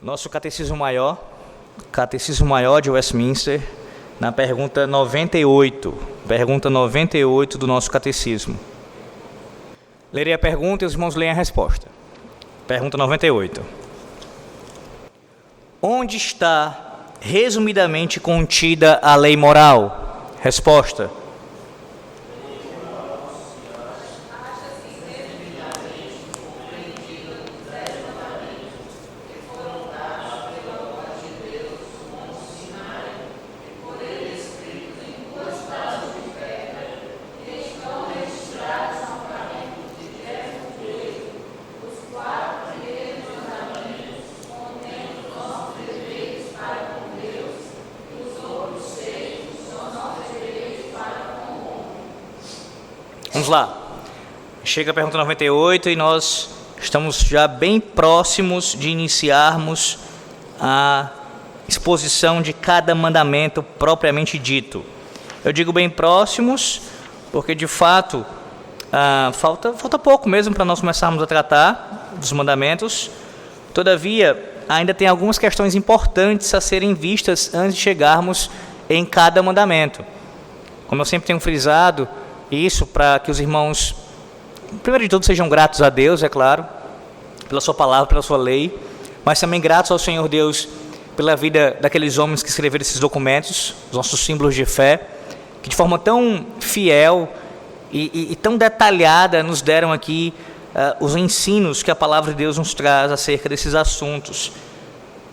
Nosso Catecismo Maior de Westminster, na pergunta 98 do nosso Catecismo. Lerei a pergunta e os irmãos leem a resposta. Pergunta 98. Onde está, resumidamente, contida a lei moral? Resposta. Vamos lá, chega a pergunta 98 e nós estamos já bem próximos de iniciarmos a exposição de cada mandamento propriamente dito. Eu digo bem próximos porque de fato falta pouco mesmo para nós começarmos a tratar dos mandamentos. Todavia, ainda tem algumas questões importantes a serem vistas antes de chegarmos em cada mandamento. Como eu sempre tenho frisado, isso para que os irmãos, primeiro de tudo, sejam gratos a Deus, é claro, pela sua palavra, pela sua lei, mas também gratos ao Senhor Deus pela vida daqueles homens que escreveram esses documentos, os nossos símbolos de fé, que de forma tão fiel e tão detalhada nos deram aqui os ensinos que a palavra de Deus nos traz acerca desses assuntos.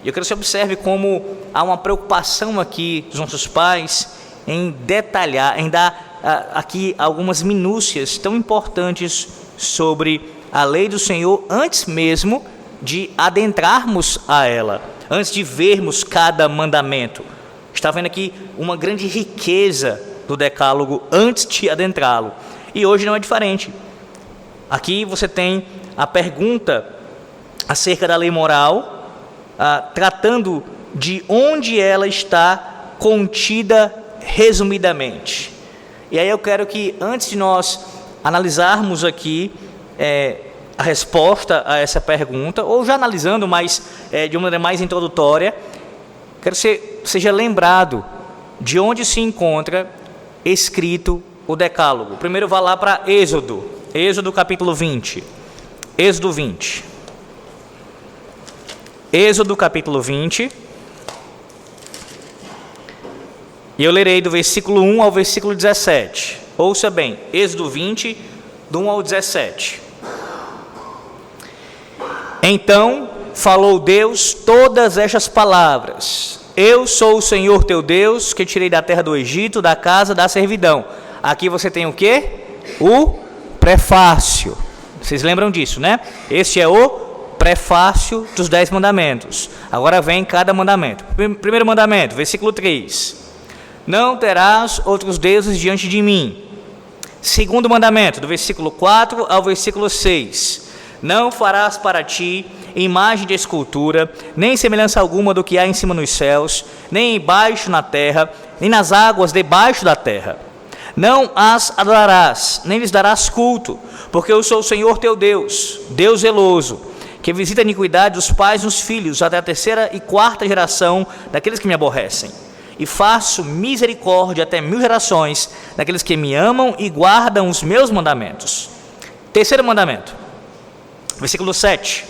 E eu quero que você observe como há uma preocupação aqui dos nossos pais em detalhar, em dar aqui algumas minúcias tão importantes sobre a lei do Senhor antes mesmo de adentrarmos a ela, antes de vermos cada mandamento. Está vendo aqui uma grande riqueza do decálogo antes de adentrá-lo. E hoje não é diferente. Aqui você tem a pergunta acerca da lei moral, tratando de onde ela está contida resumidamente. E aí eu quero que, antes de nós analisarmos aqui a resposta a essa pergunta, ou já analisando, mas de uma maneira mais introdutória, quero que você seja lembrado de onde se encontra escrito o decálogo. Primeiro vá lá para Êxodo capítulo 20. Êxodo 20. Êxodo capítulo 20. E eu lerei do versículo 1 ao versículo 17. Ouça bem, Êxodo 20, do 1 ao 17. Então falou Deus todas estas palavras: Eu sou o Senhor teu Deus, que tirei da terra do Egito, da casa da servidão. Aqui você tem o quê? O prefácio. Vocês lembram disso, né? Este é o prefácio dos 10 mandamentos. Agora vem cada mandamento. Primeiro mandamento, versículo 3. Não terás outros deuses diante de mim. Segundo mandamento, do versículo 4 ao versículo 6. Não farás para ti imagem de escultura, nem semelhança alguma do que há em cima nos céus, nem embaixo na terra, nem nas águas debaixo da terra. Não as adorarás, nem lhes darás culto, porque eu sou o Senhor teu Deus, Deus zeloso, que visita a iniquidade dos pais nos filhos, até a 3ª e 4ª geração daqueles que me aborrecem. E faço misericórdia até 1000 gerações daqueles que me amam e guardam os meus mandamentos. Terceiro mandamento, versículo 7.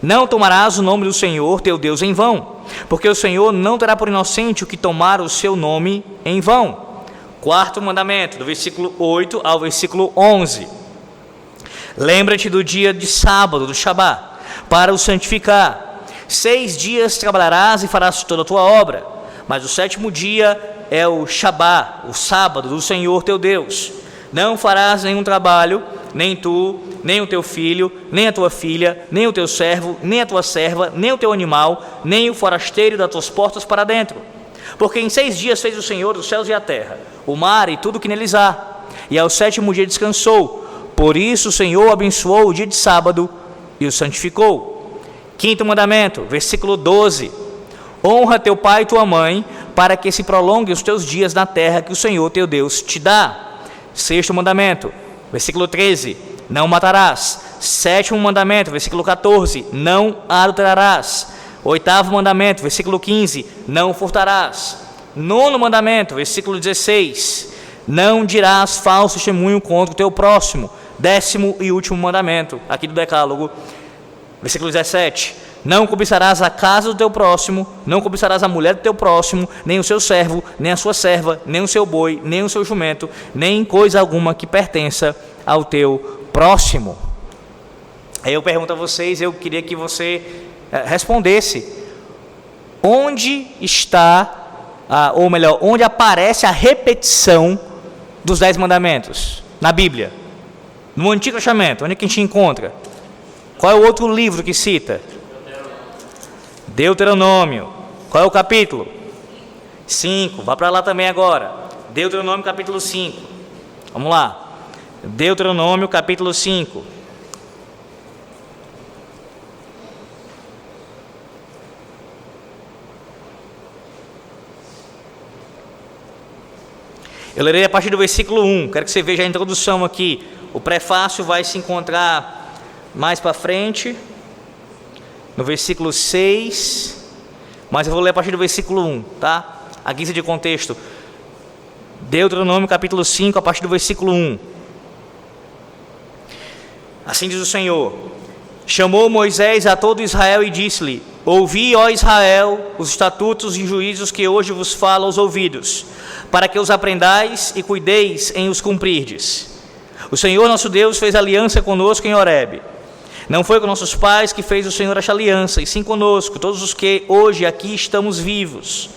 Não tomarás o nome do Senhor teu Deus em vão, porque o Senhor não terá por inocente o que tomar o seu nome em vão. Quarto mandamento, do versículo 8 ao versículo 11. Lembra-te do dia de sábado, do Shabá, para o santificar. 6 dias trabalharás e farás toda a tua obra. Mas o 7º dia é o Shabá, o sábado do Senhor teu Deus. Não farás nenhum trabalho, nem tu, nem o teu filho, nem a tua filha, nem o teu servo, nem a tua serva, nem o teu animal, nem o forasteiro das tuas portas para dentro. Porque em 6 dias fez o Senhor os céus e a terra, o mar e tudo que neles há. E ao 7º dia descansou. Por isso o Senhor abençoou o dia de sábado e o santificou. Quinto mandamento, versículo 12. Honra teu pai e tua mãe, para que se prolongue os teus dias na terra que o Senhor teu Deus te dá. Sexto mandamento, versículo 13. Não matarás. Sétimo mandamento, versículo 14. Não adulterarás. 8º mandamento, versículo 15, não furtarás. 9º mandamento, versículo 16, não dirás falso testemunho contra o teu próximo. 10º e último mandamento, aqui do decálogo, versículo 17, não cobiçarás a casa do teu próximo, não cobiçarás a mulher do teu próximo, nem o seu servo, nem a sua serva, nem o seu boi, nem o seu jumento, nem coisa alguma que pertença ao teu próximo. Aí eu pergunto a vocês, eu queria que você respondesse, onde está, ou melhor, onde aparece a repetição dos 10 mandamentos na Bíblia? No Antigo Testamento, onde é que a gente encontra? Qual é o outro livro que cita? Deuteronômio. Qual é o capítulo? 5. Vá para lá também agora. Deuteronômio capítulo 5. Vamos lá. Deuteronômio capítulo 5. Eu lerei a partir do versículo 1. Quero que você veja a introdução aqui. O prefácio vai se encontrar mais para frente, no versículo 6, mas eu vou ler a partir do versículo 1, tá? A guisa de contexto. Deuteronômio capítulo 5, a partir do versículo 1. Assim diz o Senhor: chamou Moisés a todo Israel e disse-lhe: ouvi, ó Israel, os estatutos e juízos que hoje vos falo aos ouvidos, para que os aprendais e cuideis em os cumprirdes. O Senhor nosso Deus fez aliança conosco em Horebe. Não foi com nossos pais que fez o Senhor esta aliança, e sim conosco, todos os que hoje aqui estamos vivos.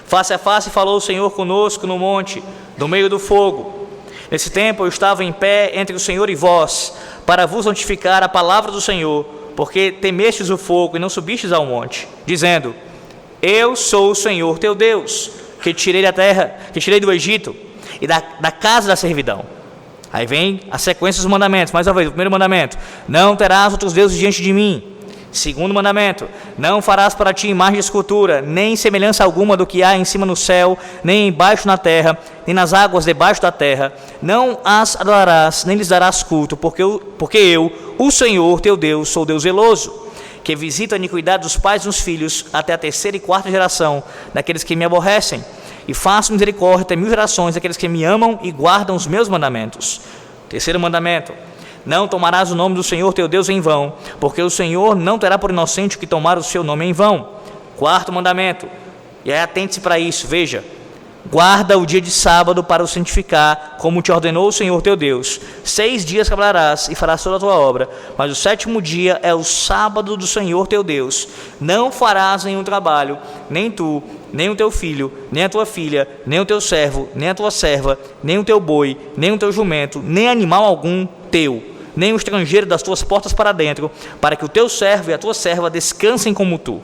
Face a face falou o Senhor conosco no monte, no meio do fogo. Nesse tempo eu estava em pé entre o Senhor e vós, para vos notificar a palavra do Senhor, porque temestes o fogo e não subistes ao monte, dizendo: eu sou o Senhor teu Deus, que te tirei da terra, que te tirei do Egito e da casa da servidão. Aí vem a sequência dos mandamentos, mais uma vez, o primeiro mandamento: não terás outros deuses diante de mim. Segundo mandamento: não farás para ti imagem de escultura, nem semelhança alguma do que há em cima no céu, nem embaixo na terra, nem nas águas debaixo da terra. Não as adorarás, nem lhes darás culto, porque eu, o Senhor teu Deus, sou Deus zeloso, que visita a iniquidade dos pais nos filhos, até a 3ª e 4ª geração daqueles que me aborrecem, e faço misericórdia até 1000 gerações daqueles que me amam e guardam os meus mandamentos. 3º mandamento: não tomarás o nome do Senhor teu Deus em vão, porque o Senhor não terá por inocente o que tomar o seu nome em vão. 4º mandamento, e aí atente-se para isso, veja: guarda o dia de sábado para o santificar, como te ordenou o Senhor teu Deus. 6 dias trabalharás e farás toda a tua obra, mas o 7º dia é o sábado do Senhor teu Deus. Não farás nenhum trabalho, nem tu, nem o teu filho, nem a tua filha, nem o teu servo, nem a tua serva, nem o teu boi, nem o teu jumento, nem animal algum teu, nem o estrangeiro das tuas portas para dentro, para que o teu servo e a tua serva descansem como tu.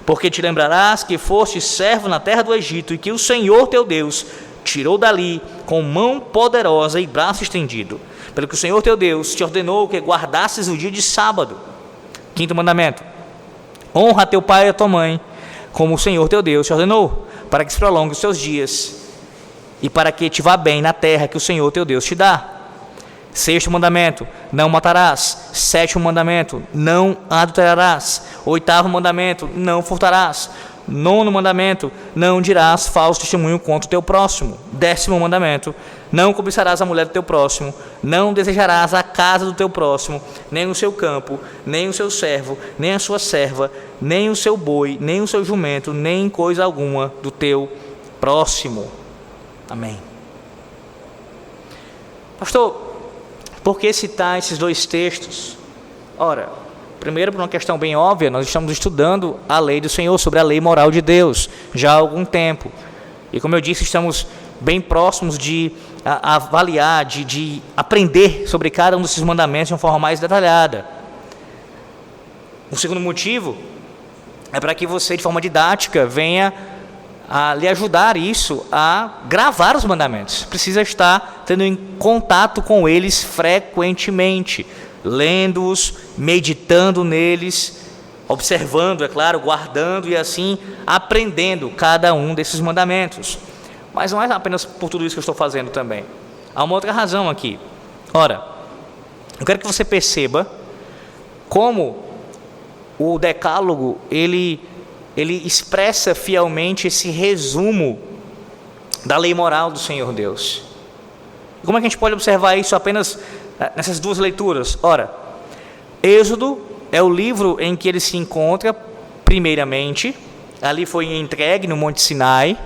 Porque te lembrarás que foste servo na terra do Egito, e que o Senhor teu Deus tirou dali com mão poderosa e braço estendido, pelo que o Senhor teu Deus te ordenou que guardasses o dia de sábado. 5º mandamento: honra teu pai e a tua mãe, como o Senhor teu Deus te ordenou, para que se prolongue os teus dias, e para que te vá bem na terra que o Senhor teu Deus te dá. 6º mandamento: não matarás. 7º mandamento: não adulterarás. 8º mandamento: não furtarás. 9º mandamento: não dirás falso testemunho contra o teu próximo. 10º mandamento: não cobiçarás a mulher do teu próximo. Não desejarás a casa do teu próximo, nem o seu campo, nem o seu servo, nem a sua serva, nem o seu boi, nem o seu jumento, nem coisa alguma do teu próximo. Amém. Pastor, por que citar esses 2 textos? Ora, primeiro, por uma questão bem óbvia, nós estamos estudando a lei do Senhor, sobre a lei moral de Deus, já há algum tempo. E como eu disse, estamos bem próximos de avaliar, de aprender sobre cada um desses mandamentos de uma forma mais detalhada. Um segundo motivo é para que você, de forma didática, venha a lhe ajudar isso a gravar os mandamentos. Precisa estar tendo em contato com eles frequentemente, lendo-os, meditando neles, observando, é claro, guardando e assim aprendendo cada um desses mandamentos. Mas não é apenas por tudo isso que eu estou fazendo também. Há uma outra razão aqui. Ora, eu quero que você perceba como o decálogo, ele ele expressa fielmente esse resumo da lei moral do Senhor Deus. Como é que a gente pode observar isso apenas nessas duas leituras? Ora, Êxodo é o livro em que ele se encontra primeiramente, ali foi entregue no Monte Sinai,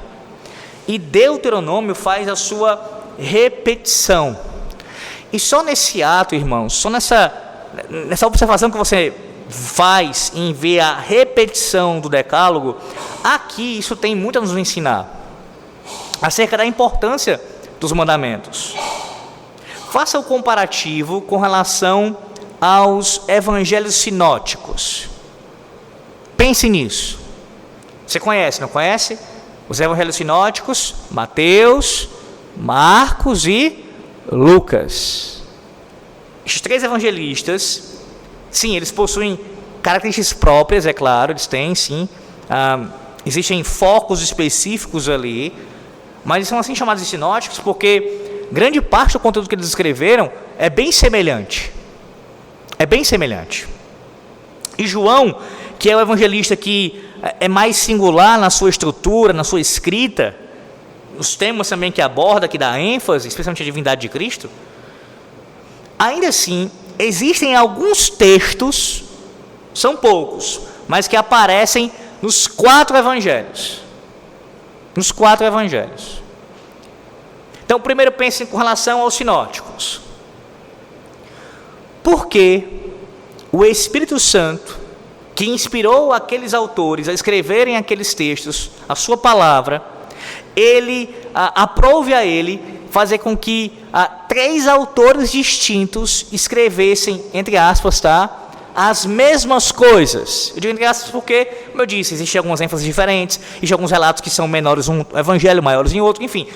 e Deuteronômio faz a sua repetição. E só nesse ato, irmãos, só nessa observação que você faz em ver a repetição do decálogo, aqui isso tem muito a nos ensinar acerca da importância dos mandamentos. Faça o comparativo com relação aos evangelhos sinóticos. Pense nisso. Você conhece, não conhece? Os evangelhos sinóticos, Mateus, Marcos e Lucas. Estes três evangelistas, sim, eles possuem características próprias, é claro, eles têm, sim. Existem focos específicos ali, mas eles são assim chamados de sinóticos porque grande parte do conteúdo que eles escreveram é bem semelhante. É bem semelhante. E João, que é o evangelista que é mais singular na sua estrutura, na sua escrita, os temas também que aborda, que dá ênfase, especialmente a divindade de Cristo, ainda assim, existem alguns textos, são poucos, mas que aparecem nos 4 evangelhos. Nos 4 evangelhos. Então, primeiro pensem com relação aos sinóticos. Por que o Espírito Santo, que inspirou aqueles autores a escreverem aqueles textos, a sua palavra, ele aprove a ele fazer com que 3 autores distintos escrevessem, entre aspas, as mesmas coisas. Eu digo entre aspas porque, como eu disse, existem algumas ênfases diferentes, existem alguns relatos que são menores um evangelho, maiores em outro, enfim,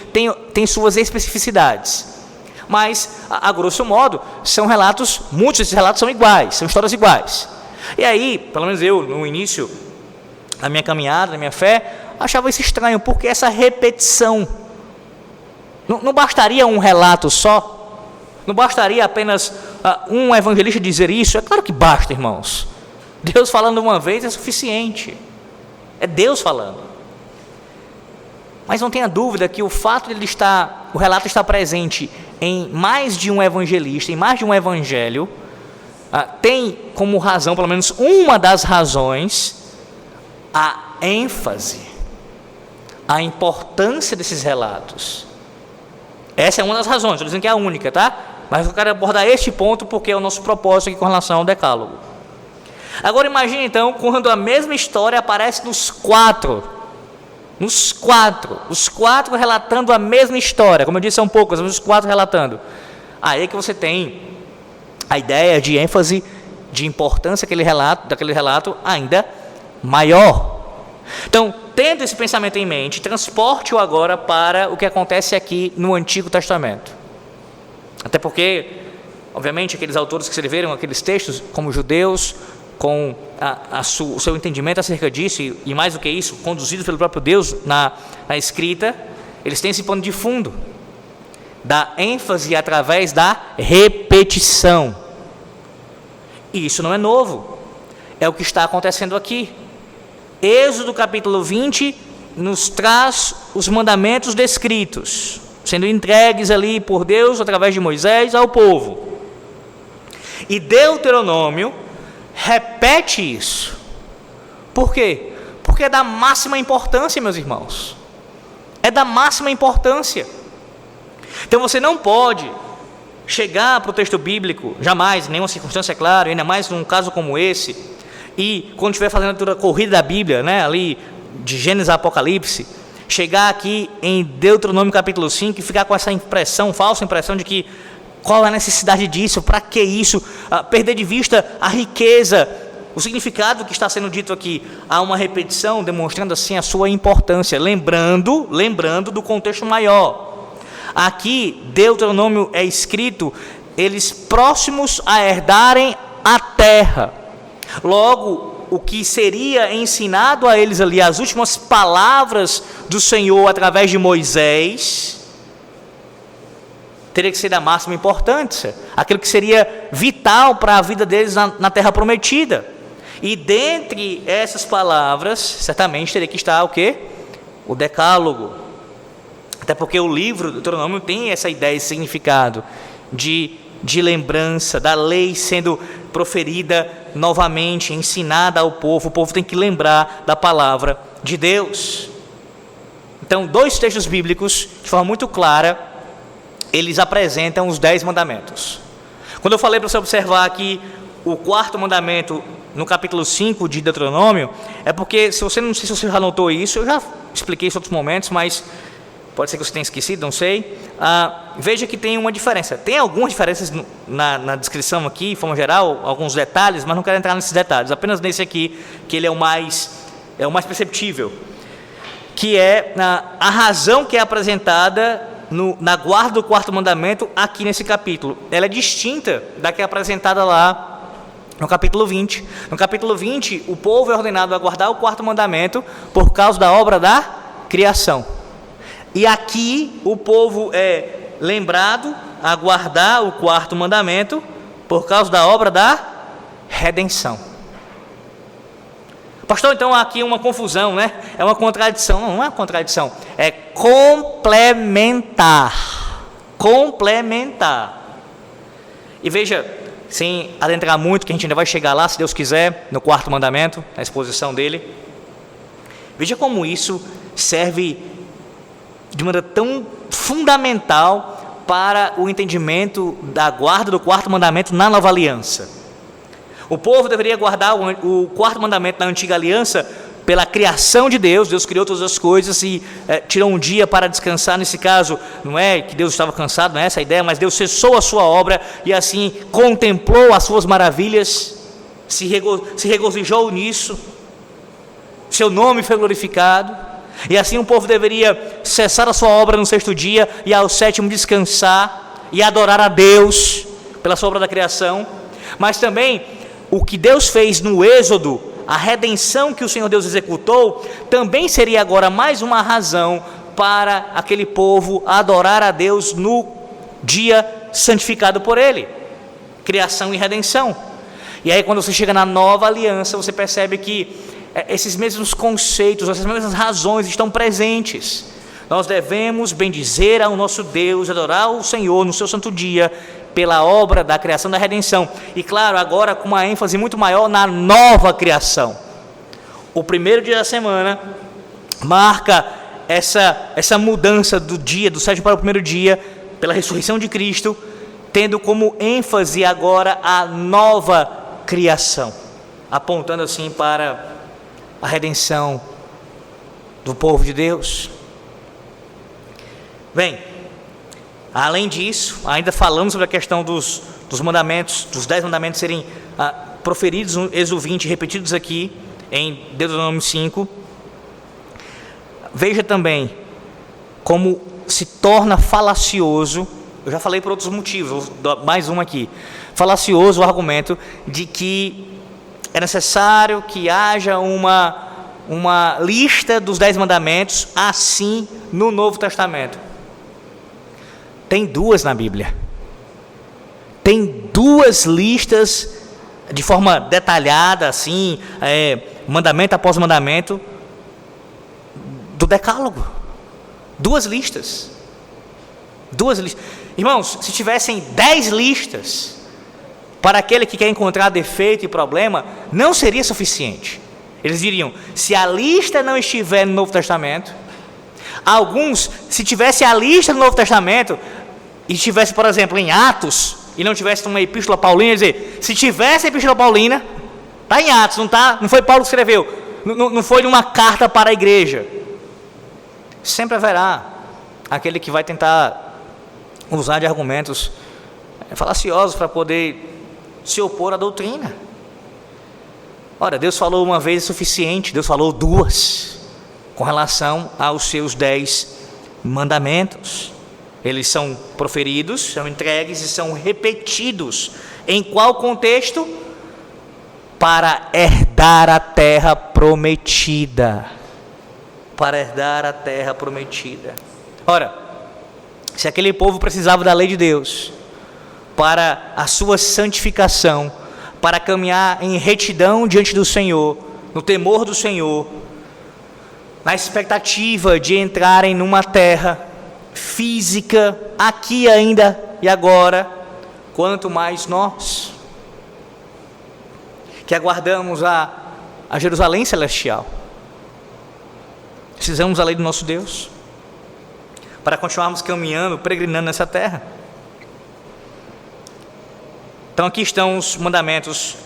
tem suas especificidades. Mas, a grosso modo, são relatos, muitos desses relatos são iguais, são histórias iguais. E aí, pelo menos eu, no início da minha caminhada, da minha fé, achava isso estranho, porque essa repetição, não bastaria um relato só? Não bastaria apenas um evangelista dizer isso? É claro que basta, irmãos. Deus falando uma vez é suficiente. É Deus falando. Mas não tenha dúvida que o fato de o relato estar presente em mais de um evangelista, em mais de um evangelho, tem como razão, pelo menos uma das razões, a ênfase, a importância desses relatos. Essa é uma das razões, estou dizendo que é a única, tá? Mas eu quero abordar este ponto porque é o nosso propósito aqui com relação ao decálogo. Agora imagine então, quando a mesma história aparece nos 4. Os 4 relatando a mesma história. Como eu disse, são poucos, mas os 4 relatando. Aí é que você tem a ideia de ênfase, de importância daquele relato ainda maior. Então, tendo esse pensamento em mente, transporte-o agora para o que acontece aqui no Antigo Testamento. Até porque, obviamente, aqueles autores que escreveram aqueles textos, como judeus, com o seu entendimento acerca disso, e mais do que isso, conduzidos pelo próprio Deus na escrita, eles têm esse pano de fundo da ênfase através da repetição. E isso não é novo, é o que está acontecendo aqui. Êxodo capítulo 20 nos traz os mandamentos descritos, sendo entregues ali por Deus através de Moisés ao povo. E Deuteronômio repete isso. Por quê? Porque é da máxima importância, meus irmãos. É da máxima importância. Então você não pode chegar para o texto bíblico, jamais, em nenhuma circunstância, é claro, ainda mais num caso como esse, e quando estiver fazendo a leitura corrida da Bíblia, né, ali de Gênesis a Apocalipse, chegar aqui em Deuteronômio capítulo 5 e ficar com essa impressão, falsa impressão de que qual é a necessidade disso, para que isso, perder de vista a riqueza, o significado que está sendo dito aqui. Há uma repetição demonstrando assim a sua importância, lembrando do contexto maior. Aqui, Deuteronômio é escrito, eles próximos a herdarem a terra. Logo, o que seria ensinado a eles ali, as últimas palavras do Senhor através de Moisés, teria que ser da máxima importância, aquilo que seria vital para a vida deles na terra prometida. E dentre essas palavras, certamente teria que estar o quê? O decálogo. Até porque o livro do Deuteronômio tem essa ideia, esse significado de lembrança, da lei sendo proferida novamente, ensinada ao povo. O povo tem que lembrar da palavra de Deus. Então, 2 textos bíblicos, de forma muito clara, eles apresentam os 10 mandamentos. Quando eu falei para você observar aqui o 4º mandamento no capítulo 5 de Deuteronômio, é porque, não sei se você já notou isso, eu já expliquei isso em outros momentos, mas pode ser que você tenha esquecido, não sei. Veja que tem uma diferença. Tem algumas diferenças na descrição aqui, de forma geral, alguns detalhes, mas não quero entrar nesses detalhes. Apenas nesse aqui, que ele é o mais perceptível, que é a razão que é apresentada na guarda do 4º mandamento aqui nesse capítulo. Ela é distinta da que é apresentada lá no capítulo 20. No capítulo 20, o povo é ordenado a guardar o 4º mandamento por causa da obra da criação. E aqui o povo é lembrado a guardar o 4º mandamento por causa da obra da redenção. Pastor, então aqui é uma confusão, né? É uma contradição. Não é uma contradição, é complementar. Complementar. E veja, sem adentrar muito, que a gente ainda vai chegar lá, se Deus quiser, no 4º mandamento, na exposição dele. Veja como isso serve de maneira tão fundamental para o entendimento da guarda do 4º mandamento na nova aliança. O povo deveria guardar o 4º mandamento na antiga aliança pela criação de Deus. Deus criou todas as coisas e tirou um dia para descansar. Nesse caso, não é que Deus estava cansado, não é essa a ideia, mas Deus cessou a sua obra e assim contemplou as suas maravilhas, se regozijou nisso, seu nome foi glorificado. E assim o povo deveria cessar a sua obra no 6º dia e ao 7º descansar e adorar a Deus pela sua obra da criação. Mas também o que Deus fez no Êxodo, a redenção que o Senhor Deus executou, também seria agora mais uma razão para aquele povo adorar a Deus no dia santificado por Ele. Criação e redenção. E aí quando você chega na nova aliança, você percebe que esses mesmos conceitos, essas mesmas razões estão presentes. Nós devemos bendizer ao nosso Deus, adorar o Senhor no seu santo dia, pela obra da criação da redenção. E claro, agora com uma ênfase muito maior na nova criação. O 1º dia da semana marca essa mudança do 7º para o 1º dia, pela ressurreição de Cristo, tendo como ênfase agora a nova criação, apontando assim para a redenção do povo de Deus. Bem, além disso, ainda falamos sobre a questão dos mandamentos, dos 10 mandamentos serem proferidos no Êxodo 20, repetidos aqui em Deuteronômio 5. Veja também como se torna falacioso, eu já falei por outros motivos, vou dar mais um aqui, falacioso o argumento de que é necessário que haja uma lista dos 10 mandamentos assim no Novo Testamento. Tem 2 na Bíblia. Tem 2 listas de forma detalhada, assim, mandamento após mandamento, do decálogo. 2 listas. 2 listas. Irmãos, se tivessem 10 listas para aquele que quer encontrar defeito e problema, não seria suficiente. Eles diriam, se a lista não estiver no Novo Testamento, alguns, se tivesse a lista no Novo Testamento, e estivesse, por exemplo, em Atos, e não tivesse uma epístola paulina, dizer, se tivesse a epístola paulina, está em Atos, não foi Paulo que escreveu, não foi uma carta para a igreja. Sempre haverá aquele que vai tentar usar de argumentos falaciosos para poder se opor à doutrina. Ora, Deus falou uma vez é suficiente, Deus falou 2, com relação aos seus 10 mandamentos. Eles são proferidos, são entregues e são repetidos. Em qual contexto? Para herdar a terra prometida. Para herdar a terra prometida. Ora, se aquele povo precisava da lei de Deus para a sua santificação, para caminhar em retidão diante do Senhor, no temor do Senhor, na expectativa de entrarem numa terra física, aqui ainda e agora, quanto mais nós, que aguardamos a Jerusalém celestial. Precisamos da lei do nosso Deus, para continuarmos caminhando, peregrinando nessa terra. Então aqui estão os mandamentos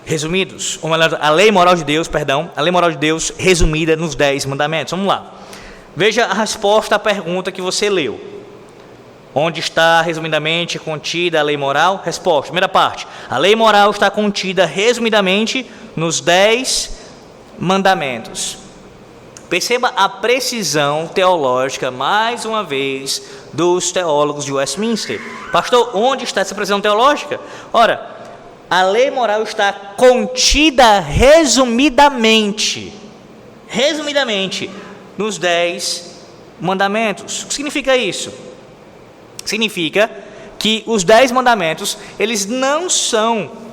resumidos, ou melhor, a lei moral de Deus, a lei moral de Deus resumida nos 10 mandamentos. Vamos lá. Veja a resposta à pergunta que você leu. Onde está resumidamente contida a lei moral? Resposta, primeira parte. A lei moral está contida resumidamente nos 10 mandamentos. Perceba a precisão teológica, mais uma vez, dos teólogos de Westminster. Pastor, onde está essa precisão teológica? Ora, a lei moral está contida resumidamente, nos 10 mandamentos. O que significa isso? Significa que os 10 mandamentos, eles não são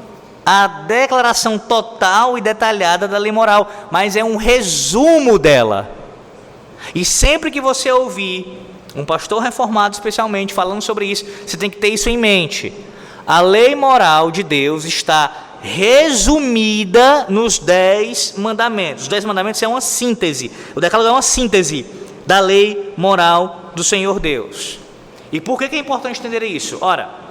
a declaração total e detalhada da lei moral, mas é um resumo dela. E sempre que você ouvir um pastor reformado especialmente falando sobre isso, você tem que ter isso em mente. A lei moral de Deus está resumida nos 10 mandamentos. Os 10 mandamentos é uma síntese. O decálogo é uma síntese da lei moral do Senhor Deus. E por que é importante entender isso? Ora,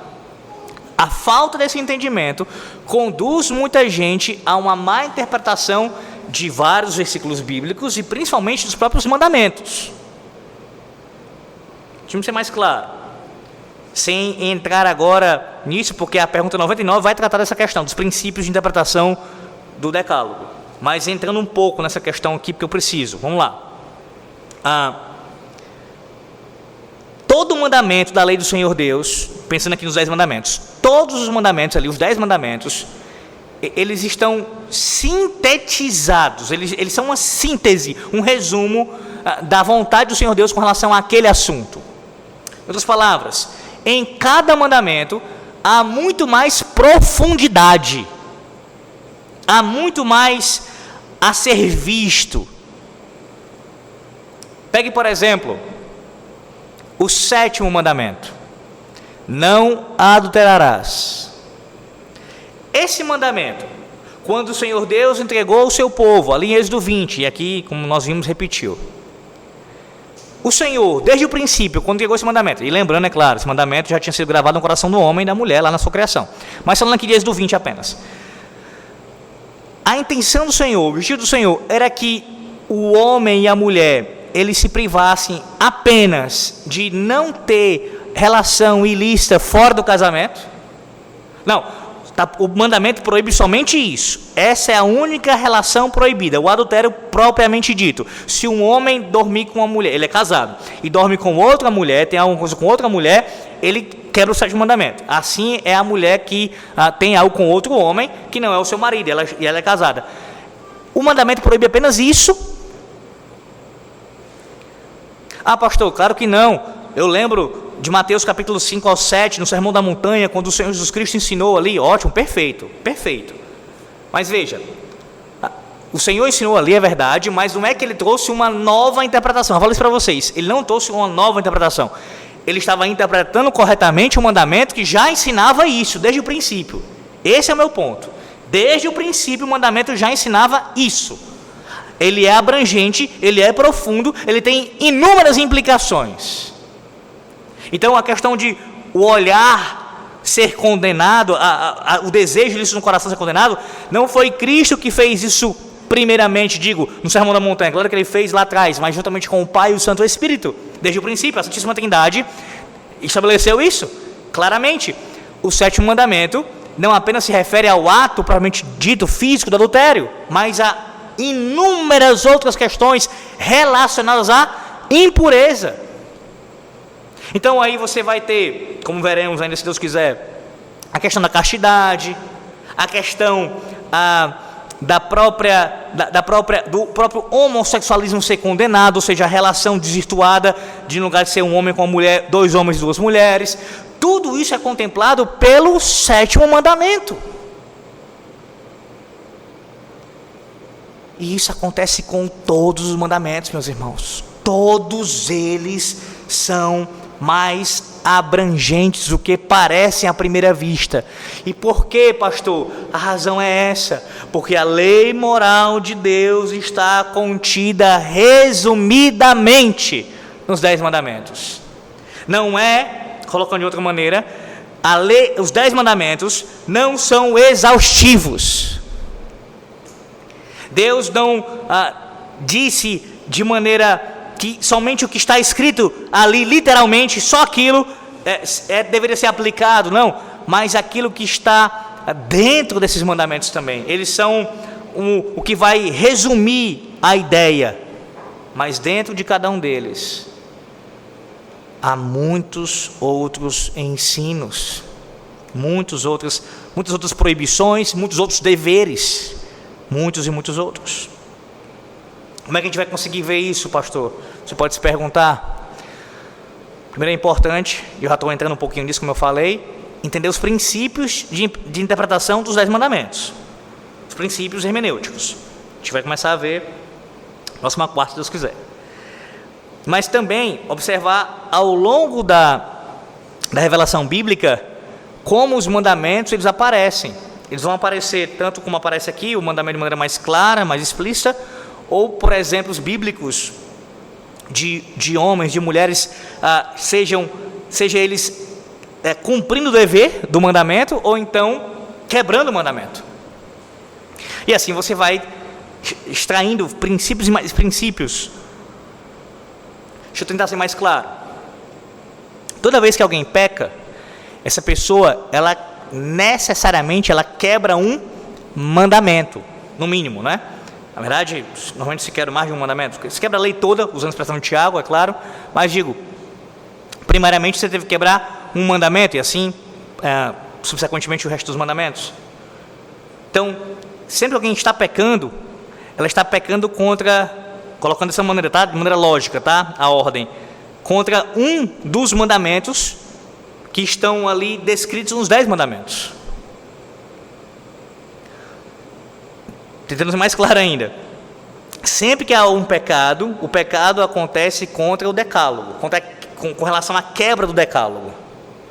a falta desse entendimento conduz muita gente a uma má interpretação de vários versículos bíblicos e principalmente dos próprios mandamentos. Deixa eu ser mais claro, sem entrar agora nisso, porque a pergunta 99 vai tratar dessa questão, dos princípios de interpretação do decálogo. Mas entrando um pouco nessa questão aqui, porque eu preciso. Vamos lá. Todo mandamento da lei do Senhor Deus, pensando aqui nos 10 mandamentos, todos os mandamentos ali, os 10 mandamentos, eles estão sintetizados, eles são uma síntese, um resumo da vontade do Senhor Deus com relação àquele assunto. Em outras palavras, em cada mandamento há muito mais profundidade, há muito mais a ser visto. Pegue, por exemplo, o 7º mandamento: não adulterarás. Esse mandamento, quando o Senhor Deus entregou ao seu povo, ali em Êxodo 20, e aqui, como nós vimos, repetiu. O Senhor, desde o princípio, quando entregou esse mandamento, e lembrando, é claro, esse mandamento já tinha sido gravado no coração do homem e da mulher, lá na sua criação, mas falando aqui de Êxodo 20 apenas. A intenção do Senhor, o objetivo do Senhor, era que o homem e a mulher, eles se privassem apenas de não ter relação ilícita fora do casamento. Não, o mandamento proíbe somente isso. Essa é a única relação proibida, o adultério propriamente dito. Se um homem dormir com uma mulher, ele é casado, e dorme com outra mulher, tem alguma coisa com outra mulher, ele quebra o 7º mandamento. Assim é a mulher que tem algo com outro homem, que não é o seu marido, e ela é casada. O mandamento proíbe apenas isso. Pastor, claro que não. Eu lembro de Mateus capítulo 5 ao 7, no Sermão da Montanha, quando o Senhor Jesus Cristo ensinou ali, ótimo, perfeito. Mas veja, o Senhor ensinou ali, é verdade, mas não é que ele trouxe uma nova interpretação. Eu falo isso para vocês, ele não trouxe uma nova interpretação. Ele estava interpretando corretamente o mandamento que já ensinava isso, desde o princípio. Esse é o meu ponto. Desde o princípio o mandamento já ensinava isso. Ele é abrangente, ele é profundo, ele tem inúmeras implicações. Então a questão de o olhar ser condenado, o desejo disso no coração ser condenado, não foi Cristo que fez isso primeiramente, digo, no Sermão da Montanha. Claro que ele fez lá atrás, mas juntamente com o Pai e o Santo Espírito. Desde o princípio, a Santíssima Trindade estabeleceu isso claramente. O 7º mandamento não apenas se refere ao ato propriamente dito físico do adultério, mas a inúmeras outras questões relacionadas à impureza. Então aí você vai ter, como veremos ainda se Deus quiser, a questão da castidade, a questão do próprio homossexualismo ser condenado, ou seja, a relação desvirtuada de, no lugar de ser um homem com uma mulher, 2 homens e 2 mulheres. Tudo isso é contemplado pelo 7º mandamento. E isso acontece com todos os mandamentos, meus irmãos. Todos eles são mais abrangentes do que parecem à primeira vista. E por quê, pastor? A razão é essa: porque a lei moral de Deus está contida resumidamente nos 10 mandamentos. Não é, colocando de outra maneira, a lei, os 10 mandamentos não são exaustivos. Deus não disse de maneira que somente o que está escrito ali, literalmente, só aquilo deveria ser aplicado, não, mas aquilo que está dentro desses mandamentos também. Eles são o que vai resumir a ideia, mas dentro de cada um deles há muitos outros ensinos, muitas outras proibições, muitos outros deveres, muitos e muitos outros. Como é que a gente vai conseguir ver isso, pastor? Você pode se perguntar. Primeiro é importante, eu já estou entrando um pouquinho nisso, como eu falei, entender os princípios de interpretação dos 10 mandamentos, os princípios hermenêuticos. A gente vai começar a ver na próxima quarta, se Deus quiser. Mas também observar ao longo da revelação bíblica como os mandamentos eles aparecem. Eles vão aparecer tanto como aparece aqui, o mandamento de maneira mais clara, mais explícita, ou por exemplos bíblicos de homens, de mulheres, seja eles cumprindo o dever do mandamento ou então quebrando o mandamento. E assim você vai extraindo princípios e mais princípios. Deixa eu tentar ser mais claro. Toda vez que alguém peca, essa pessoa, ela necessariamente quebra um mandamento, no mínimo, né? Na verdade, normalmente se quebra mais de um mandamento. Se quebra a lei toda, usando a expressão de Tiago, é claro. Mas digo, primariamente você teve que quebrar um mandamento e assim, subsequentemente, o resto dos mandamentos. Então, sempre que alguém está pecando, ela está pecando contra, colocando dessa maneira, tá? De maneira lógica, tá? A ordem. Contra um dos mandamentos que estão ali descritos nos 10 mandamentos. Tentando ser mais claro ainda. Sempre que há um pecado, o pecado acontece contra o decálogo, com relação à quebra do decálogo.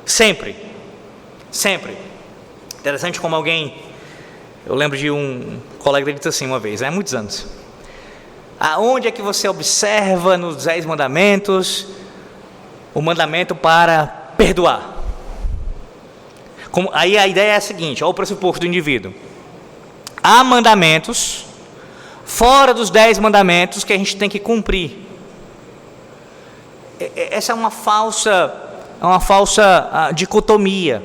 Sempre. Sempre. Interessante como alguém, eu lembro de um colega dele disse assim uma vez, há muitos anos: aonde é que você observa nos 10 mandamentos o mandamento para perdoar? Aí a ideia é a seguinte, olha o pressuposto do indivíduo. Há mandamentos fora dos 10 mandamentos que a gente tem que cumprir. Essa é uma falsa dicotomia.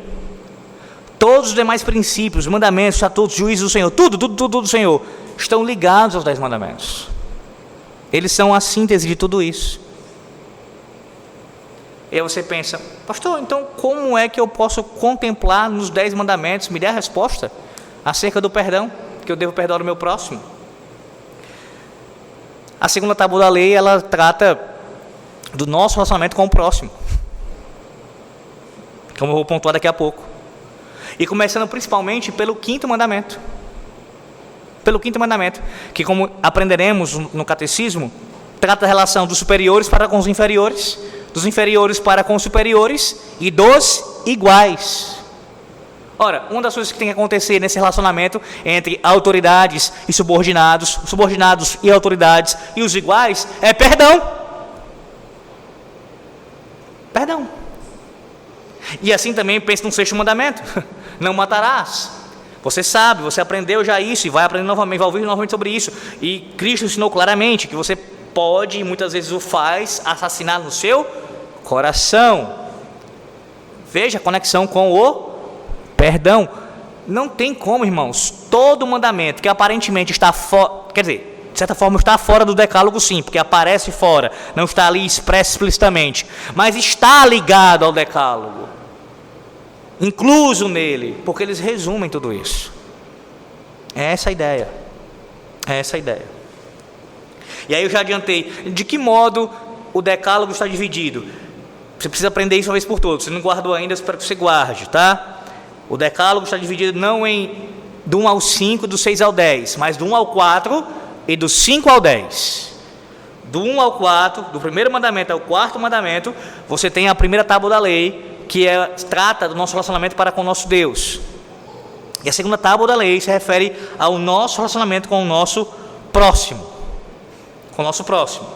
Todos os demais princípios, mandamentos, estatutos, juízos do Senhor, tudo do Senhor, estão ligados aos 10 mandamentos. Eles são a síntese de tudo isso. E aí você pensa, pastor, então como é que eu posso contemplar nos 10 mandamentos? Me dê a resposta acerca do perdão, que eu devo perdoar o meu próximo. A segunda tábua da lei, ela trata do nosso relacionamento com o próximo, como eu vou pontuar daqui a pouco. E começando principalmente pelo 5º mandamento. Pelo 5º mandamento, que, como aprenderemos no catecismo, trata da relação dos superiores para com os inferiores, dos inferiores para com os superiores e dos iguais. Ora, uma das coisas que tem que acontecer nesse relacionamento entre autoridades e subordinados e autoridades e os iguais é perdão. Perdão. E assim também pensa no 6º mandamento: não matarás. Você sabe, você aprendeu já isso e vai aprender novamente, vai ouvir novamente sobre isso. E Cristo ensinou claramente que você pode, e muitas vezes o faz, assassinar no seu coração. Veja a conexão com o perdão. Não tem como, irmãos, todo mandamento que aparentemente está fora, quer dizer, de certa forma está fora do decálogo, sim, porque aparece fora, não está ali expresso explicitamente, mas está ligado ao decálogo, incluso nele, porque eles resumem tudo isso. É essa a ideia. É essa a ideia. E aí eu já adiantei, de que modo o decálogo está dividido? Você precisa aprender isso uma vez por todas. Você não guardou ainda, espero que você guarde, tá? O decálogo está dividido não do 1 ao 5, do 6 ao 10, mas do 1 ao 4, e do 5 ao 10. Do 1 ao 4, do primeiro mandamento ao quarto mandamento, você tem a primeira tábua da lei, que trata do nosso relacionamento para com o nosso Deus. E a segunda tábua da lei se refere ao nosso relacionamento com o nosso próximo. Com o nosso próximo.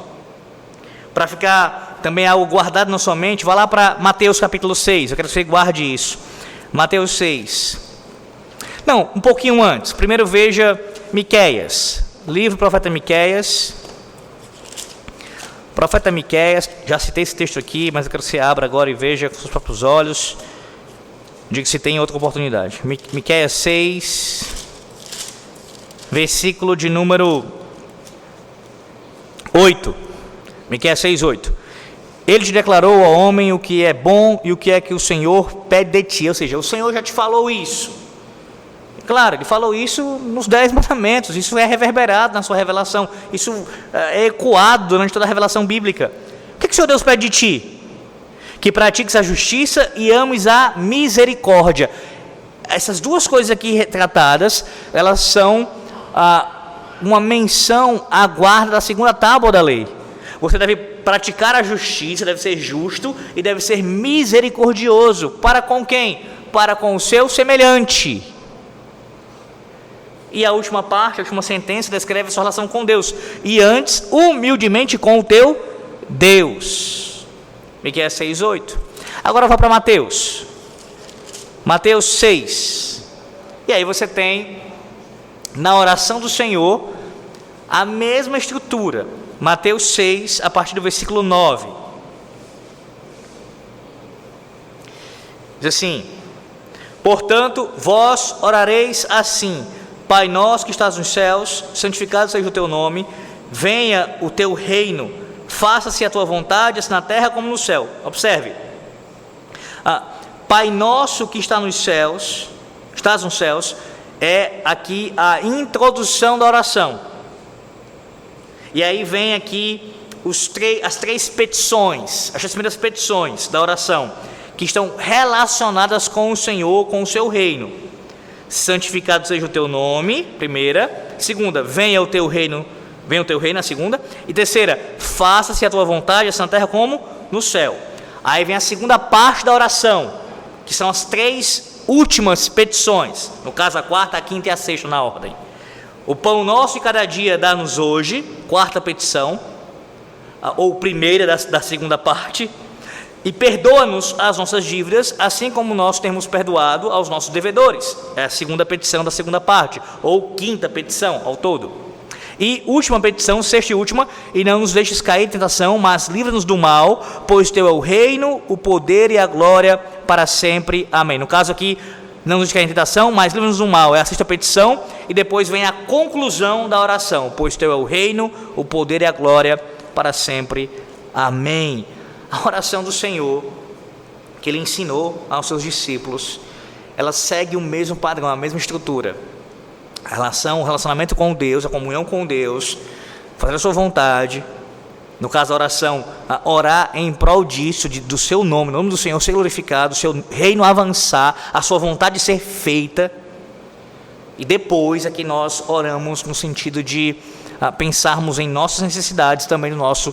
Para ficar também algo guardado na sua mente, vá lá para Mateus capítulo 6. Eu quero que você guarde isso. Mateus 6. Não, um pouquinho antes. Primeiro veja Miqueias. Livro do profeta Miqueias. Profeta Miqueias, já citei esse texto aqui, mas eu quero que você abra agora e veja com seus próprios olhos. Diga se tem outra oportunidade. Miqueias 6, versículo de número 8. Miqueias 6, 8. Ele te declarou ao homem o que é bom e o que é que o Senhor pede de ti. Ou seja, o Senhor já te falou isso. Claro, ele falou isso nos 10 mandamentos, isso é reverberado na sua revelação, isso é ecoado durante toda a revelação bíblica. O que o Senhor Deus pede de ti? Que pratiques a justiça e ames a misericórdia. Essas duas coisas aqui retratadas, elas são uma menção à guarda da segunda tábua da lei. Você deve praticar a justiça, deve ser justo e deve ser misericordioso. Para com quem? Para com o seu semelhante. E a última parte, a última sentença, descreve a sua relação com Deus. E antes, humildemente com o teu Deus. Miqueias 6, 8. Agora vá para Mateus. Mateus 6. E aí você tem, na oração do Senhor, a mesma estrutura. Mateus 6, a partir do versículo 9. Diz assim: portanto, vós orareis assim: Pai nosso que estás nos céus, santificado seja o teu nome, venha o teu reino, faça-se a tua vontade, assim na terra como no céu. Observe, Pai nosso que está nos céus, estás nos céus, é aqui a introdução da oração. E aí vem aqui as três petições, as primeiras petições da oração, que estão relacionadas com o Senhor, com o seu reino. Santificado seja o teu nome, primeira. Segunda, venha o teu reino, a segunda. E terceira, faça-se a tua vontade, assim na terra como no céu. Aí vem a segunda parte da oração, que são as 3 últimas petições. No caso, a quarta, a quinta e a sexta na ordem. O pão nosso de cada dia dá-nos hoje, quarta petição, ou primeira da segunda parte. E perdoa-nos as nossas dívidas, assim como nós temos perdoado aos nossos devedores. É a segunda petição da segunda parte, ou quinta petição ao todo. E última petição, sexta e última: e não nos deixes cair em tentação, mas livra-nos do mal, pois teu é o reino, o poder e a glória para sempre. Amém. No caso aqui, não nos deixes cair em tentação, mas livra-nos do mal, é a sexta petição, e depois vem a conclusão da oração: pois teu é o reino, o poder e a glória para sempre. Amém. A oração do Senhor, que Ele ensinou aos seus discípulos, ela segue o mesmo padrão, a mesma estrutura. O relacionamento com Deus, a comunhão com Deus, fazer a sua vontade. No caso da oração, orar em prol disso, do seu nome, o nome do Senhor ser glorificado, o seu reino avançar, a sua vontade ser feita. E depois é que nós oramos no sentido de pensarmos em nossas necessidades, também no nosso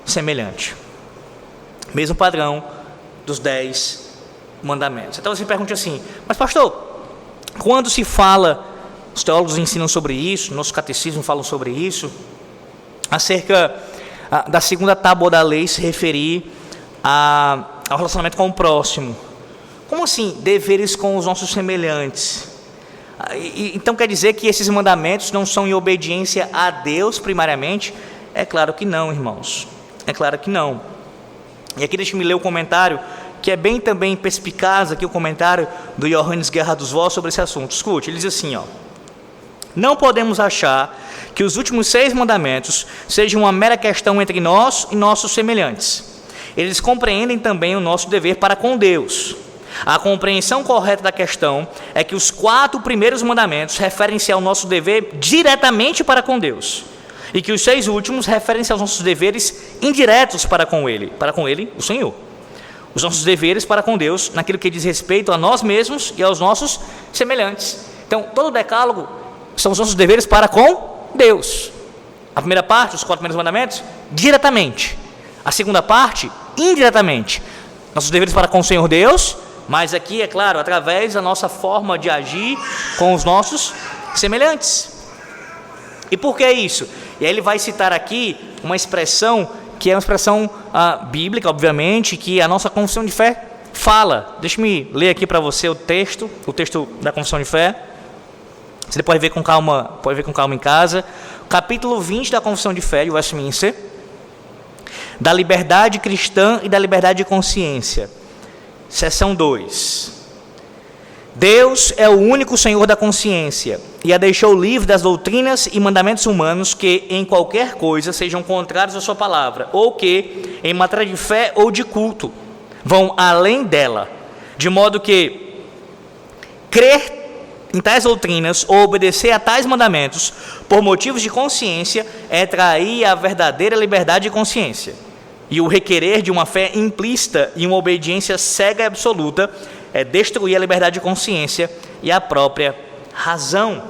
semelhante. Mesmo padrão dos 10 mandamentos. Então você pergunta assim: mas pastor, quando se fala, os teólogos ensinam sobre isso, nossos catecismos falam sobre isso, acerca da segunda tábua da lei se referir ao relacionamento com o próximo. Como assim, deveres com os nossos semelhantes? Então quer dizer que esses mandamentos não são em obediência a Deus primariamente? É claro que não, irmãos. É claro que não. E aqui deixa-me ler o comentário, que é bem também perspicaz aqui, o comentário do Johannes Guerra dos Vós sobre esse assunto. Escute, ele diz assim, não podemos achar que os últimos 6 mandamentos sejam uma mera questão entre nós e nossos semelhantes. Eles compreendem também o nosso dever para com Deus. A compreensão correta da questão é que os 4 primeiros mandamentos referem-se ao nosso dever diretamente para com Deus, e que os 6 últimos referem-se aos nossos deveres indiretos para com Ele, o Senhor. Os nossos deveres para com Deus, naquilo que diz respeito a nós mesmos e aos nossos semelhantes. Então, todo o decálogo são os nossos deveres para com Deus. A primeira parte, os 4 primeiros mandamentos, diretamente. A segunda parte, indiretamente. Nossos deveres para com o Senhor Deus, mas aqui, é claro, através da nossa forma de agir com os nossos semelhantes. E por que isso? E aí ele vai citar aqui uma expressão, que é uma expressão bíblica, obviamente, que a nossa confissão de fé fala. Deixa-me ler aqui para você o texto da confissão de fé. Você pode ver com calma em casa. Capítulo 20 da confissão de fé de Westminster. Da liberdade cristã e da liberdade de consciência. Seção 2. Deus é o único Senhor da consciência e a deixou livre das doutrinas e mandamentos humanos que, em qualquer coisa, sejam contrários à sua palavra, ou que, em matéria de fé ou de culto, vão além dela, de modo que crer em tais doutrinas ou obedecer a tais mandamentos por motivos de consciência é trair a verdadeira liberdade de consciência. E o requerer de uma fé implícita e uma obediência cega e absoluta é destruir a liberdade de consciência e a própria razão.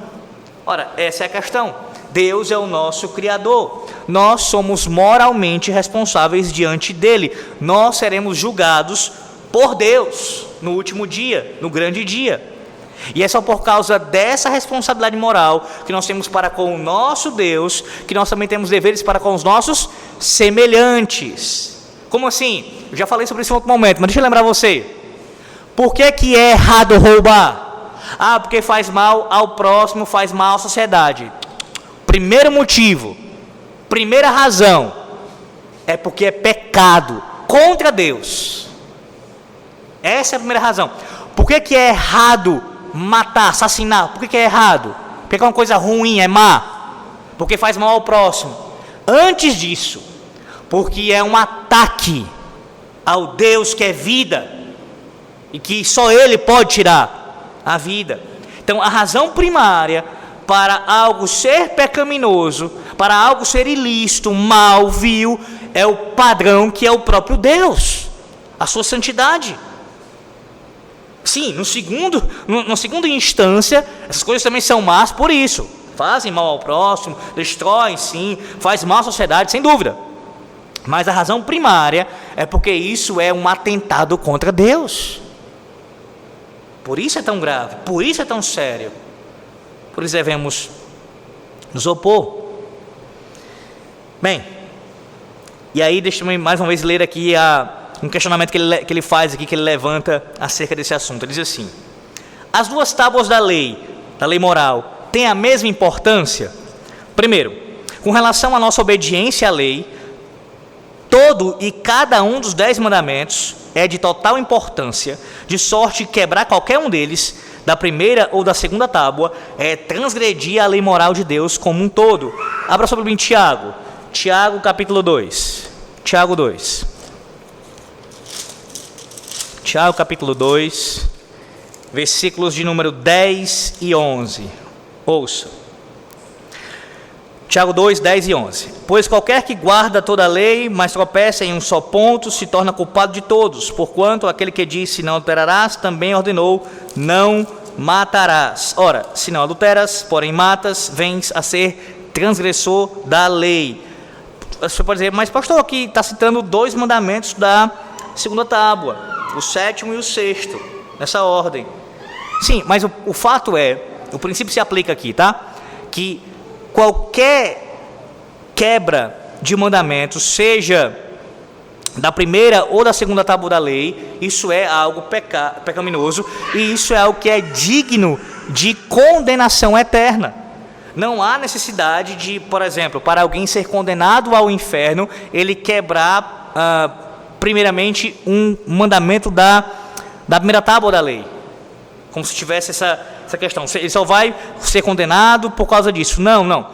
Ora, essa é a questão. Deus é o nosso Criador. Nós somos moralmente responsáveis diante dele. Nós seremos julgados por Deus no último dia, no grande dia. E é só por causa dessa responsabilidade moral que nós temos para com o nosso Deus, que nós também temos deveres para com os nossos semelhantes. Como assim? Eu já falei sobre isso em outro momento, mas deixa eu lembrar você. Por que é errado roubar? Porque faz mal ao próximo, faz mal à sociedade. Primeiro motivo, primeira razão, é porque é pecado contra Deus. Essa é a primeira razão. Por que é errado matar, assassinar? Por que é errado? Porque é uma coisa ruim, é má. Porque faz mal ao próximo. Antes disso, porque é um ataque ao Deus que é vida e que só Ele pode tirar a vida. Então, a razão primária para algo ser pecaminoso, para algo ser ilícito, mal, vil, é o padrão que é o próprio Deus, a sua santidade. Sim, na segunda instância, essas coisas também são más por isso. Fazem mal ao próximo, destroem, sim, faz mal à sociedade, sem dúvida. Mas a razão primária é porque isso é um atentado contra Deus. Por isso é tão grave, por isso é tão sério. Por isso devemos nos opor. Bem, e aí deixa-me mais uma vez ler aqui um questionamento que ele faz aqui, que ele levanta acerca desse assunto. Ele diz assim: as 2 tábuas da lei moral, têm a mesma importância? Primeiro, com relação à nossa obediência à lei, todo e cada um dos 10 mandamentos é de total importância, de sorte que quebrar qualquer um deles, da primeira ou da segunda tábua, é transgredir a lei moral de Deus como um todo. Abra sua Bíblia em Tiago capítulo 2. Tiago 2. Tiago capítulo 2, versículos de número 10 e 11. Ouça. Tiago 2, 10 e 11. Pois qualquer que guarda toda a lei, mas tropeça em um só ponto, se torna culpado de todos. Porquanto aquele que disse não adulterarás, também ordenou não matarás. Ora, se não adulteras, porém matas, vens a ser transgressor da lei. Você pode dizer, mas pastor, aqui está citando 2 mandamentos da segunda tábua, o 7º e o 6º, nessa ordem. Sim, mas o fato é, o princípio se aplica aqui, tá? Que qualquer quebra de mandamento, seja da primeira ou da segunda tábua da lei, isso é algo pecaminoso, e isso é algo que é digno de condenação eterna. Não há necessidade de, por exemplo, para alguém ser condenado ao inferno, ele quebrar primeiramente um mandamento da primeira tábua da lei, como se tivesse essa questão, ele só vai ser condenado por causa disso. Não.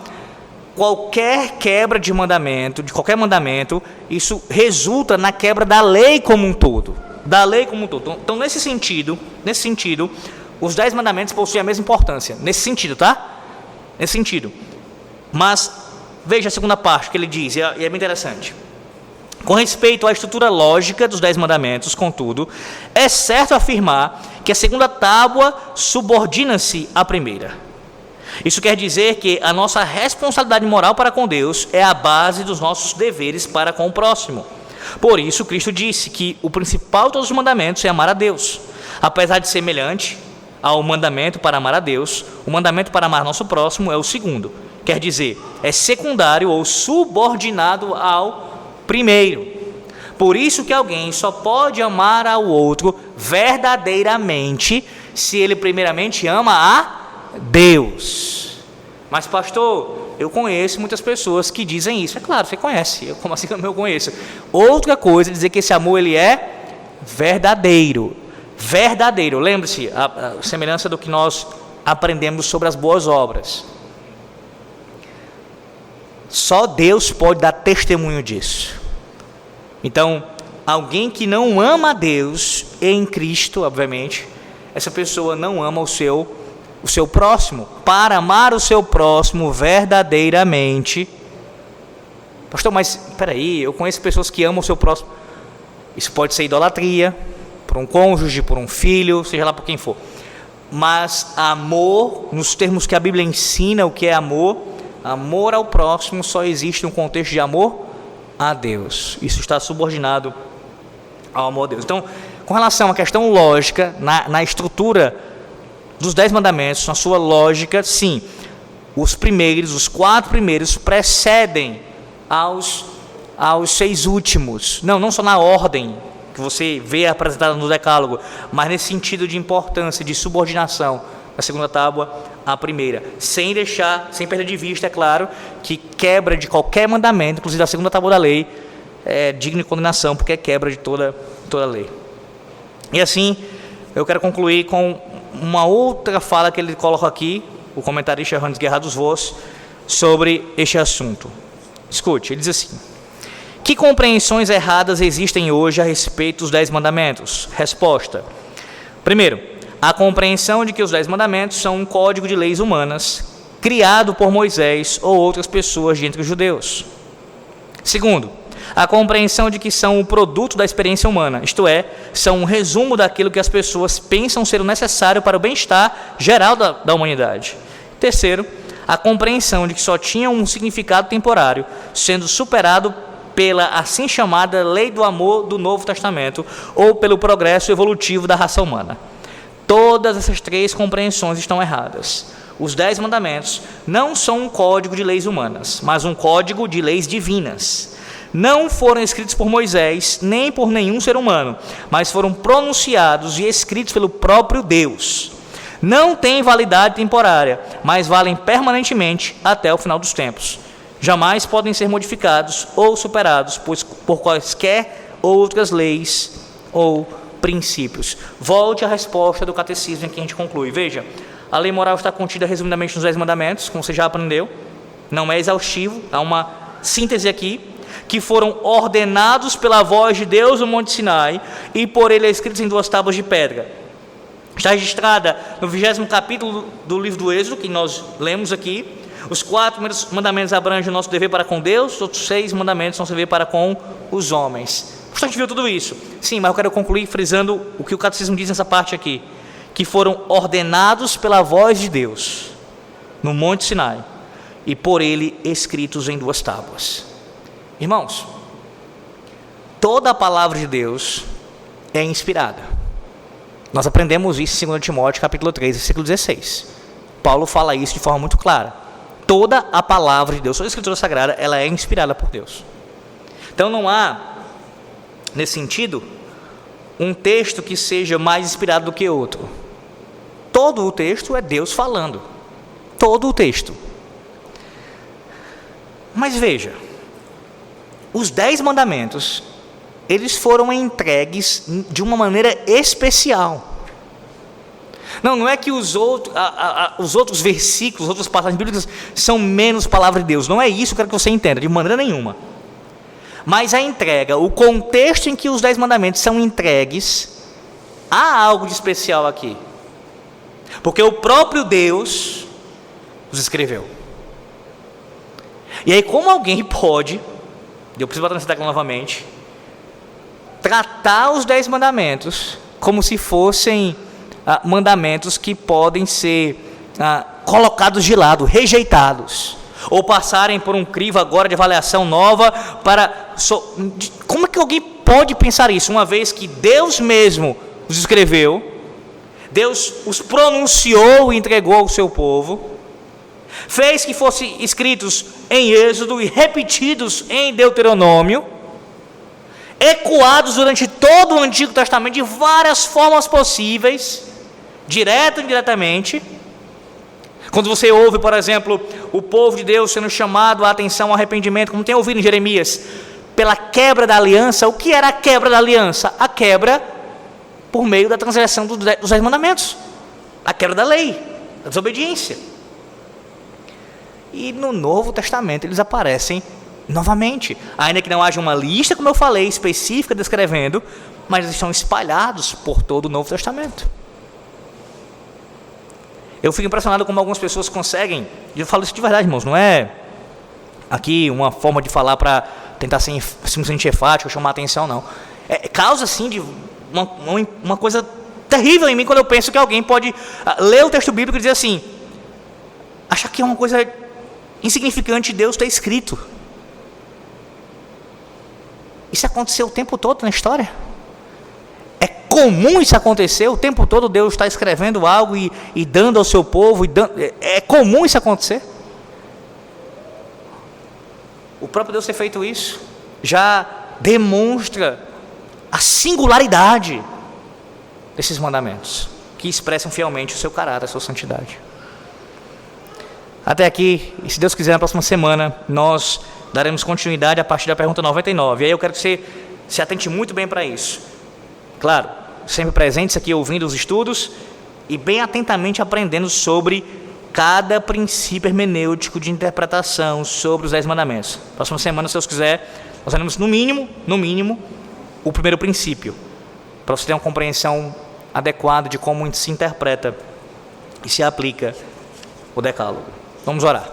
Qualquer quebra de mandamento, de qualquer mandamento, isso resulta na quebra da lei como um todo. Então, nesse sentido, os 10 mandamentos possuem a mesma importância. Nesse sentido, tá? Nesse sentido. Mas, veja a segunda parte que ele diz, e é bem interessante. Com respeito à estrutura lógica dos 10 mandamentos, contudo, é certo afirmar que a segunda tábua subordina-se à primeira. Isso quer dizer que a nossa responsabilidade moral para com Deus é a base dos nossos deveres para com o próximo. Por isso, Cristo disse que o principal de todos os mandamentos é amar a Deus. Apesar de semelhante ao mandamento para amar a Deus, o mandamento para amar nosso próximo é o segundo. Quer dizer, é secundário ou subordinado ao primeiro. Por isso que alguém só pode amar ao outro verdadeiramente se ele primeiramente ama a Deus. Mas pastor, eu conheço muitas pessoas que dizem isso. É claro, você conhece. Como assim eu conheço? Outra coisa é dizer que esse amor ele é verdadeiro. Verdadeiro. Lembre-se, a semelhança do que nós aprendemos sobre as boas obras. Só Deus pode dar testemunho disso. Então, alguém que não ama a Deus em Cristo, obviamente, essa pessoa não ama o seu próximo. Para amar o seu próximo verdadeiramente, pastor, mas espera aí, eu conheço pessoas que amam o seu próximo. Isso pode ser idolatria, por um cônjuge, por um filho, seja lá por quem for. Mas amor, nos termos que a Bíblia ensina o que é amor, amor ao próximo só existe no contexto de amor a Deus. Isso está subordinado ao amor a Deus. Então, com relação à questão lógica, na estrutura dos 10 mandamentos, na sua lógica, sim, os 4 primeiros precedem aos 6 últimos. Não só na ordem que você vê apresentada no decálogo, mas nesse sentido de importância, de subordinação, a segunda tábua à primeira, sem perder de vista, é claro, que quebra de qualquer mandamento, inclusive da segunda tábua da lei, é digno de condenação, porque é quebra de toda a lei. E assim, eu quero concluir com uma outra fala que ele coloca aqui, o comentarista Hans Gerhard Voss, sobre este assunto. Escute, ele diz assim: que compreensões erradas existem hoje a respeito dos 10 mandamentos? Resposta: primeiro, a compreensão de que os 10 mandamentos são um código de leis humanas, criado por Moisés ou outras pessoas de entre os judeus. Segundo, a compreensão de que são o produto da experiência humana, isto é, são um resumo daquilo que as pessoas pensam ser o necessário para o bem-estar geral da humanidade. Terceiro, a compreensão de que só tinham um significado temporário, sendo superado pela assim chamada lei do amor do Novo Testamento ou pelo progresso evolutivo da raça humana. Todas essas 3 compreensões estão erradas. Os 10 mandamentos não são um código de leis humanas, mas um código de leis divinas. Não foram escritos por Moisés, nem por nenhum ser humano, mas foram pronunciados e escritos pelo próprio Deus. Não têm validade temporária, mas valem permanentemente até o final dos tempos. Jamais podem ser modificados ou superados por quaisquer outras leis ou princípios. Volte à resposta do catecismo em que a gente conclui. Veja, a lei moral está contida resumidamente nos 10 mandamentos, como você já aprendeu. Não é exaustivo, há uma síntese aqui, que foram ordenados pela voz de Deus no Monte Sinai e por ele escritos em 2 tábuas de pedra. Está registrada no 20º capítulo do livro do Êxodo, que nós lemos aqui. Os 4 primeiros mandamentos abrangem o nosso dever para com Deus, os outros 6 mandamentos nosso dever para com os homens. A gente viu tudo isso. Sim, mas eu quero concluir frisando o que o catecismo diz nessa parte aqui, que foram ordenados pela voz de Deus no Monte Sinai e por ele escritos em 2 tábuas. Irmãos, toda a palavra de Deus é inspirada. Nós aprendemos isso em 2 Timóteo capítulo 3, versículo 16. Paulo fala isso de forma muito clara. Toda a palavra de Deus, toda a escritura sagrada, ela é inspirada por Deus. Então não há, nesse sentido, um texto que seja mais inspirado do que outro. Todo o texto é Deus falando. Todo o texto. Mas veja, os 10 mandamentos, eles foram entregues de uma maneira especial. Não é que os outros versículos, as outras passagens bíblicas são menos palavra de Deus. Não é isso que eu quero que você entenda, de maneira nenhuma. Mas a entrega, o contexto em que os 10 mandamentos são entregues, há algo de especial aqui. Porque o próprio Deus os escreveu. E aí, como alguém pode, eu preciso botar nessa tecla novamente, tratar os 10 mandamentos como se fossem mandamentos que podem ser colocados de lado, rejeitados, ou passarem por um crivo agora de avaliação nova para... Como é que alguém pode pensar isso, uma vez que Deus mesmo os escreveu, Deus os pronunciou e entregou ao seu povo, fez que fossem escritos em Êxodo e repetidos em Deuteronômio, ecoados durante todo o Antigo Testamento de várias formas possíveis, direto e indiretamente. Quando você ouve, por exemplo, o povo de Deus sendo chamado a atenção ao arrependimento, como tem ouvido em Jeremias, pela quebra da aliança. O que era a quebra da aliança? A quebra por meio da transgressão dos 10 mandamentos, a quebra da lei, da desobediência. E no Novo Testamento eles aparecem novamente, ainda que não haja uma lista, como eu falei, específica descrevendo, mas eles estão espalhados por todo o Novo Testamento. Eu fico impressionado como algumas pessoas conseguem, e eu falo isso de verdade, irmãos, não é aqui uma forma de falar para tentar ser simplesmente enfático, chamar a atenção, não. Causa, assim, de uma coisa terrível em mim quando eu penso que alguém pode ler o texto bíblico e dizer assim, achar que é uma coisa insignificante Deus ter escrito. Isso aconteceu o tempo todo na história. É comum isso acontecer o tempo todo. Deus está escrevendo algo e dando ao seu povo. É comum isso acontecer. O próprio Deus ter feito isso já demonstra a singularidade desses mandamentos, que expressam fielmente o seu caráter, a sua santidade. Até aqui, e se Deus quiser, na próxima semana, nós daremos continuidade a partir da pergunta 99. E aí eu quero que você se atente muito bem para isso. Claro, sempre presentes aqui ouvindo os estudos e bem atentamente aprendendo sobre cada princípio hermenêutico de interpretação sobre os 10 mandamentos. Próxima semana, se Deus quiser, nós teremos no mínimo, o primeiro princípio, para você ter uma compreensão adequada de como se interpreta e se aplica o decálogo. Vamos orar.